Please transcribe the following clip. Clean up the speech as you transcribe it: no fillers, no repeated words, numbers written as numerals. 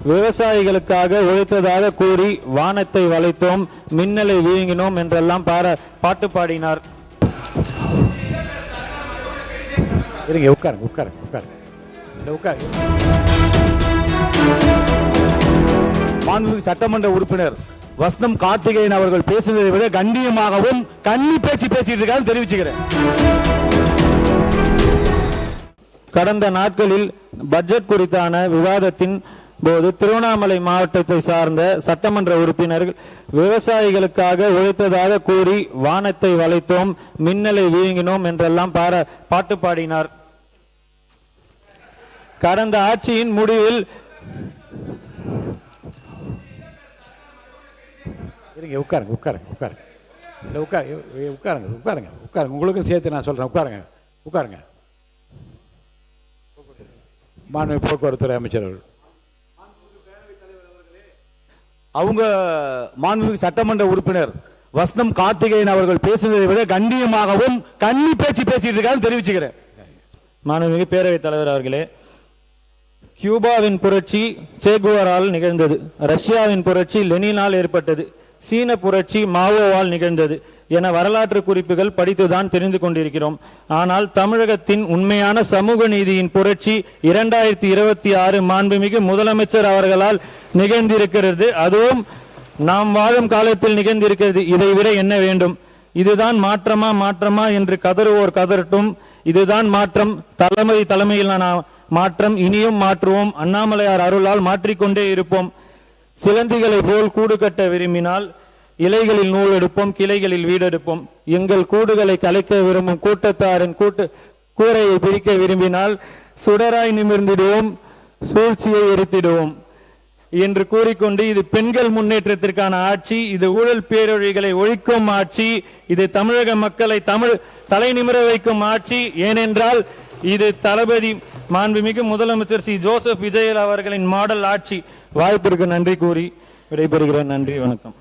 விவசாயிகளுக்காக உழைத்ததாக கூறி வானத்தை வளைத்தோம், மின்னலை வீங்கினோம் என்றெல்லாம் பாட்டு பாடினார். மாண்புமிகு சட்டமன்ற உறுப்பினர் வசந்தம் கார்த்திகேயன் அவர்கள் பேசுவதை விட கண்ணியமாகவும் கன்னி பேச்சு பேசிட்டு இருக்காரு தெரிவிச்சுக்கிறேன். கடந்த நாட்களில் பட்ஜெட் குறித்தான விவாதத்தின் போது திருவண்ணாமலை மாவட்டத்தை சார்ந்த சட்டமன்ற உறுப்பினர்கள் விவசாயிகளுக்காக உழைத்ததாக கூறி வானத்தை வளைத்தோம், மின்னலை வீங்கினோம் என்றெல்லாம் பாட்டு பாடினார். கடந்த ஆட்சியின் முடிவில் உங்களுக்கும் சேர்த்து நான் சொல்றேன். உட்காருங்க. மாண்புமிகு போக்குவரத்துறை அமைச்சர் அவங்க மாண்புமிகு சட்டமன்ற உறுப்பினர் வசந்தம் கார்த்திகேயன் அவர்கள் பேசுவதை விட கண்ணியமாகவும் கன்னி பேச்சு பேசிட்டு இருக்காரு தெரிவிச்சுக்கிறேன். மாண்புமிகு பேரவைத் தலைவர் அவர்களே, கியூபாவின் புரட்சி சேகுவரால் நிகழ்ந்தது, ரஷ்யாவின் புரட்சி லெனினால் ஏற்பட்டது, சீன புரட்சி மாவோவால் நிகழ்ந்தது என வரலாற்று குறிப்புகள் படித்துதான் தெரிந்து கொண்டிருக்கிறோம். ஆனால் தமிழகத்தின் உண்மையான சமூக நீதியின் புரட்சி 2026 மாண்புமிகு முதலமைச்சர் அவர்களால் நிகழ்ந்திருக்கிறது. அதுவும் நாம் வாழும் காலத்தில் நிகழ்ந்திருக்கிறது. இதை விட என்ன வேண்டும்? இதுதான் மாற்றமா என்று கதறுவோர் கதறட்டும். இதுதான் மாற்றம், தலைமையிலான மாற்றம். இனியும் மாற்றுவோம். அண்ணாமலையார் அருளால் மாற்றிக்கொண்டே இருப்போம். சிலந்திகளை போல் கூடு கட்ட விரும்பினால் இலைகளில் நூல் எடுப்போம், கிளைகளில் வீடெடுப்போம். எங்கள் கூடுகளை கலைக்க விரும்பும் கூட்டத்தாரின் கூரையை பிரிக்க விரும்பினால் சுடராய் நிமிர்ந்திடுவோம், சூழ்ச்சியை எரித்திடுவோம் என்று கூறிக்கொண்டு, இது பெண்கள் முன்னேற்றத்திற்கான ஆட்சி, இது ஊழல் பேரொழிகளை ஒழிக்கும் ஆட்சி, இது தமிழக மக்களை தலை நிமிர வைக்கும் ஆட்சி. ஏனென்றால் இது தளபதி மாண்புமிகு முதலமைச்சர் சி ஜோசப் விஜய் அவர்களின் மாடல் ஆட்சி. வாய்ப்பிற்கு நன்றி கூறி விடைபெறுகிறேன். நன்றி, வணக்கம்.